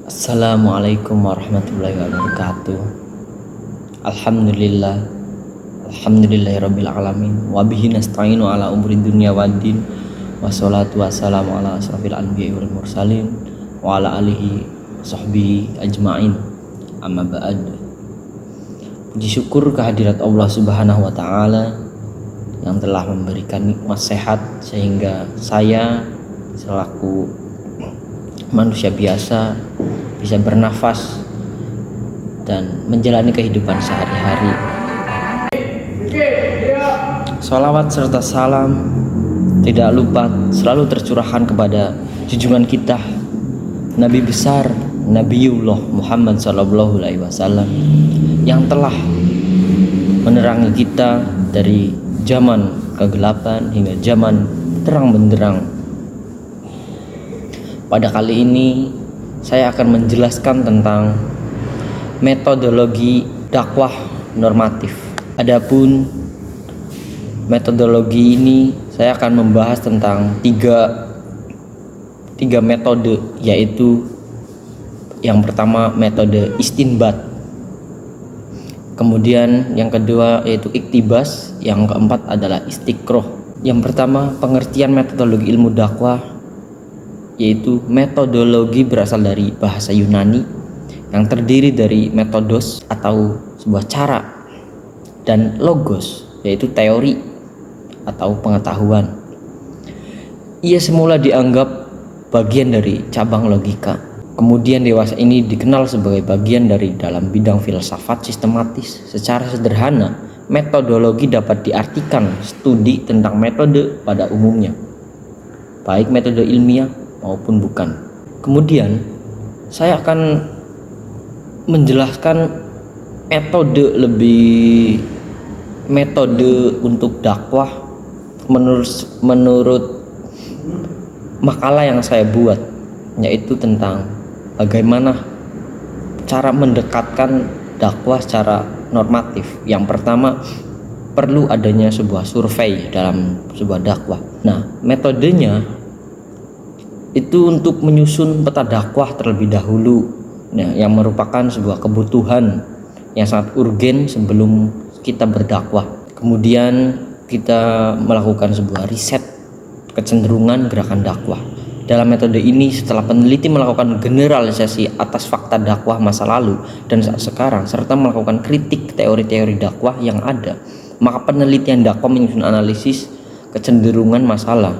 Assalamualaikum warahmatullahi wabarakatuh. Alhamdulillah. Alhamdulillahirabbil alamin. Wa bihi nasta'inu ala umuri dunya waddin. Wassalatu wassalamu ala asrofil anbiya'i wal mursalin wa ala alihi sahbihi ajma'in. Amma ba'd. Puji syukur kehadirat Allah Subhanahu wa taala yang telah memberikan nikmat sehat sehingga saya selaku manusia biasa bisa bernafas dan menjalani kehidupan sehari-hari. Sholawat serta salam tidak lupa selalu tercurahkan kepada junjungan kita Nabi besar Nabiullah Muhammad SAW yang telah menerangi kita dari zaman kegelapan hingga zaman terang benderang. Pada kali ini saya akan menjelaskan tentang metodologi dakwah normatif. Adapun metodologi ini saya akan membahas tentang tiga metode, yaitu yang pertama metode istinbat, kemudian yang kedua yaitu iktibas, yang keempat adalah istiqroh. Yang pertama, pengertian metodologi ilmu dakwah, yaitu metodologi berasal dari bahasa Yunani yang terdiri dari metodos atau sebuah cara dan logos yaitu teori atau pengetahuan. Ia semula dianggap bagian dari cabang logika. Kemudian dewasa ini dikenal sebagai bagian dari dalam bidang filsafat sistematis. Secara sederhana, metodologi dapat diartikan studi tentang metode pada umumnya, baik metode ilmiah maupun bukan. Kemudian saya akan menjelaskan metode untuk dakwah menurut makalah yang saya buat, yaitu tentang bagaimana cara mendekatkan dakwah secara normatif. Yang pertama, perlu adanya sebuah survei dalam sebuah dakwah. Nah, metodenya itu untuk menyusun peta dakwah terlebih dahulu, yang merupakan sebuah kebutuhan yang sangat urgen sebelum kita berdakwah. Kemudian kita melakukan sebuah riset kecenderungan gerakan dakwah. Dalam metode ini, setelah peneliti melakukan generalisasi atas fakta dakwah masa lalu dan saat sekarang, serta melakukan kritik teori-teori dakwah yang ada, maka penelitian dakwah menyusun analisis kecenderungan masalah,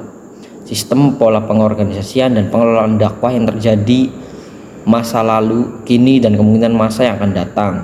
sistem pola pengorganisasian dan pengelolaan dakwah yang terjadi masa lalu, kini, dan kemungkinan masa yang akan datang.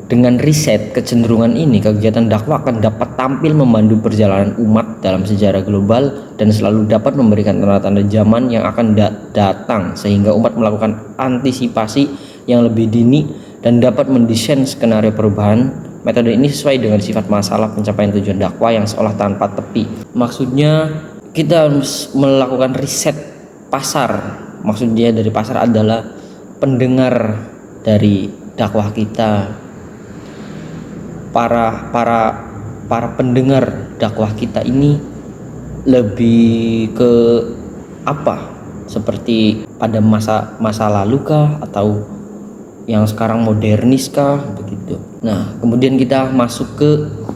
Dengan riset kecenderungan ini, kegiatan dakwah akan dapat tampil memandu perjalanan umat dalam sejarah global dan selalu dapat memberikan tanda-tanda zaman yang akan datang, sehingga umat melakukan antisipasi yang lebih dini dan dapat mendesain skenario perubahan. Metode ini sesuai dengan sifat masalah pencapaian tujuan dakwah yang seolah tanpa tepi. Maksudnya kita harus melakukan riset pasar. Maksudnya dari pasar adalah pendengar dari dakwah kita. Para pendengar dakwah kita ini lebih ke apa? Seperti pada masa lalu kah, atau yang sekarang modernis kah, begitu. Nah, kemudian kita masuk ke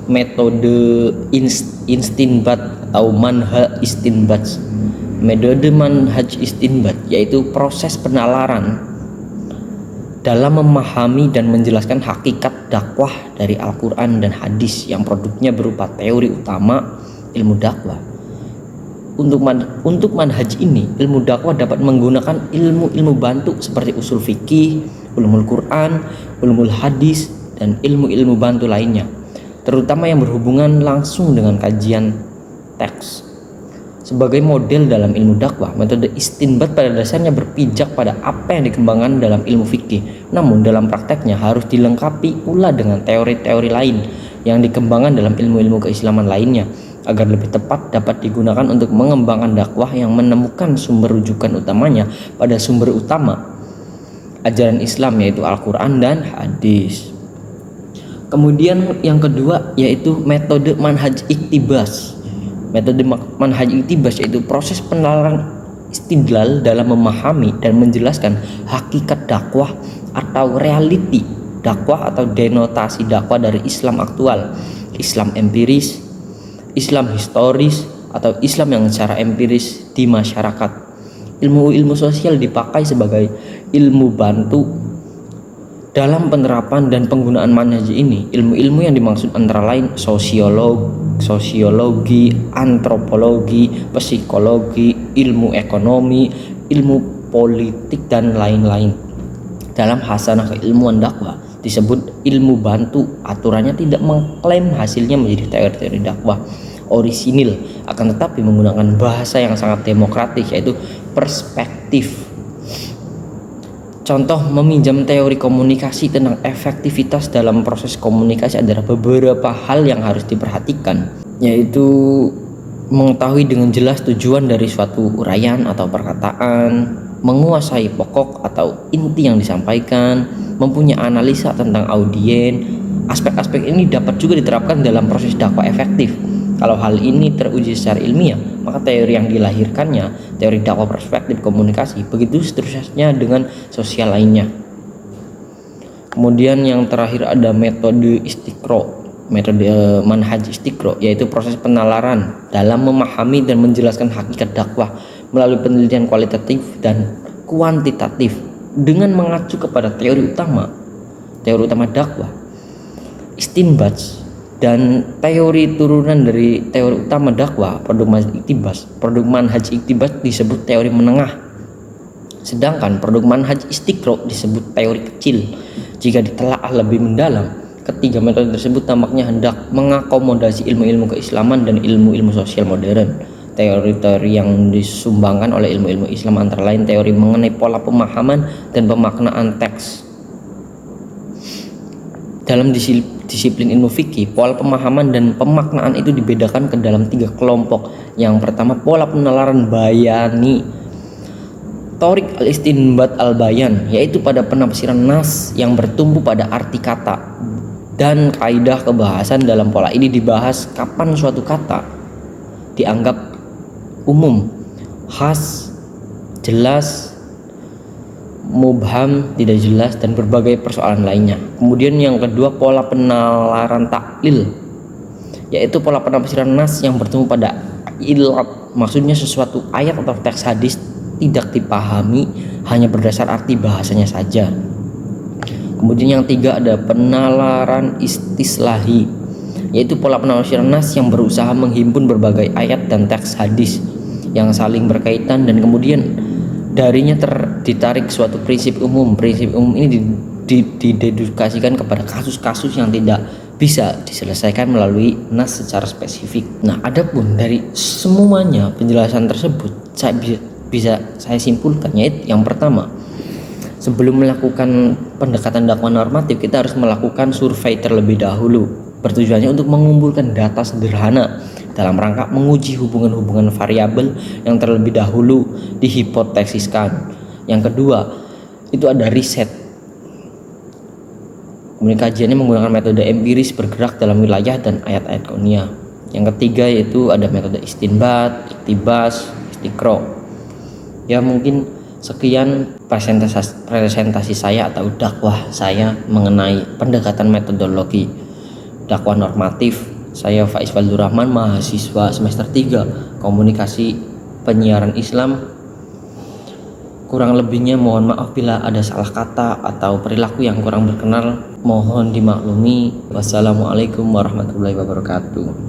metode istinbat atau manhaj istinbat. Metode manhaj istinbat yaitu proses penalaran dalam memahami dan menjelaskan hakikat dakwah dari Al-Quran dan hadis yang produknya berupa teori utama ilmu dakwah. Untuk manhaj ini, ilmu dakwah dapat menggunakan ilmu-ilmu bantu seperti usul fikih, ulumul Quran, ulumul hadis, dan ilmu-ilmu bantu lainnya, terutama yang berhubungan langsung dengan kajian teks. Sebagai model dalam ilmu dakwah, metode istinbat pada dasarnya berpijak pada apa yang dikembangkan dalam ilmu fikih, namun dalam prakteknya harus dilengkapi pula dengan teori-teori lain yang dikembangkan dalam ilmu-ilmu keislaman lainnya, agar lebih tepat dapat digunakan untuk mengembangkan dakwah yang menemukan sumber rujukan utamanya pada sumber utama ajaran Islam, yaitu Al-Quran dan hadis. Kemudian yang kedua yaitu metode manhaj iktibas. Metode manhaj iktibas yaitu proses istidlal dalam memahami dan menjelaskan hakikat dakwah atau reality dakwah atau denotasi dakwah dari Islam aktual, Islam empiris, Islam historis, atau Islam yang secara empiris di masyarakat. Ilmu sosial dipakai sebagai ilmu bantu dalam penerapan dan penggunaan manhaj ini. Ilmu-ilmu yang dimaksud antara lain sosiologi, antropologi, psikologi, ilmu ekonomi, ilmu politik, dan lain-lain. Dalam hasanah keilmuan dakwah disebut ilmu bantu. Aturannya tidak mengklaim hasilnya menjadi teori-teori dakwah orisinil, akan tetapi menggunakan bahasa yang sangat demokratis, yaitu perspektif. Contoh meminjam teori komunikasi tentang efektivitas dalam proses komunikasi adalah beberapa hal yang harus diperhatikan, yaitu mengetahui dengan jelas tujuan dari suatu uraian atau perkataan, menguasai pokok atau inti yang disampaikan, mempunyai analisa tentang audien. Aspek-aspek ini dapat juga diterapkan dalam proses dakwah efektif. Kalau hal ini teruji secara ilmiah, maka teori yang dilahirkannya, teori dakwah perspektif komunikasi, begitu seterusnya dengan sosial lainnya. Kemudian yang terakhir ada metode istiqro, metode manhaj istiqro, yaitu proses penalaran dalam memahami dan menjelaskan hakikat dakwah melalui penelitian kualitatif dan kuantitatif dengan mengacu kepada teori utama dakwah, istinbats, dan teori turunan dari teori utama dakwah. Produk manhaj iktibas disebut teori menengah, sedangkan produk manhaj istiqro disebut teori kecil. Jika ditelaah lebih mendalam, ketiga metode tersebut tampaknya hendak mengakomodasi ilmu-ilmu keislaman dan ilmu-ilmu sosial modern. Teori-teori yang disumbangkan oleh ilmu-ilmu Islam antara lain teori mengenai pola pemahaman dan pemaknaan teks. Dalam disiplin ilmu fikih, pola pemahaman dan pemaknaan itu dibedakan ke dalam 3 kelompok. Yang pertama, pola penalaran bayani, Torik al-istinbat al-bayan, yaitu pada penafsiran nas yang bertumpu pada arti kata, dan kaidah kebahasan dalam pola ini dibahas kapan suatu kata dianggap umum, khas, jelas, mubham, tidak jelas, dan berbagai persoalan lainnya. Kemudian yang kedua, pola penalaran taklil, yaitu pola penafsiran nas yang bertumpu pada ilat, maksudnya sesuatu ayat atau teks hadis tidak dipahami hanya berdasar arti bahasanya saja. Kemudian yang tiga ada penalaran istislahi, yaitu pola penafsiran nas yang berusaha menghimpun berbagai ayat dan teks hadis yang saling berkaitan dan kemudian darinya ditarik suatu prinsip umum. Prinsip umum ini didedukasikan kepada kasus-kasus yang tidak bisa diselesaikan melalui nas secara spesifik. Nah, adapun dari semuanya penjelasan tersebut bisa saya simpulkan, yaitu yang pertama, sebelum melakukan pendekatan dakwah normatif, kita harus melakukan survei terlebih dahulu. Bertujuannya untuk mengumpulkan data sederhana dalam rangka menguji hubungan-hubungan variabel yang terlebih dahulu dihipotesiskan. Yang kedua, itu ada riset. Kemudian kajiannya menggunakan metode empiris bergerak dalam wilayah dan ayat-ayat kauniyah. Yang ketiga yaitu ada metode istinbat, iktibas, istiqro. Ya, mungkin sekian presentasi saya atau dakwah saya mengenai pendekatan metodologi dakwah normatif. Saya Faiz Fadlur Rahman, mahasiswa semester 3 Komunikasi Penyiaran Islam. Kurang lebihnya mohon maaf bila ada salah kata atau perilaku yang kurang berkenan, mohon dimaklumi. Wassalamualaikum warahmatullahi wabarakatuh.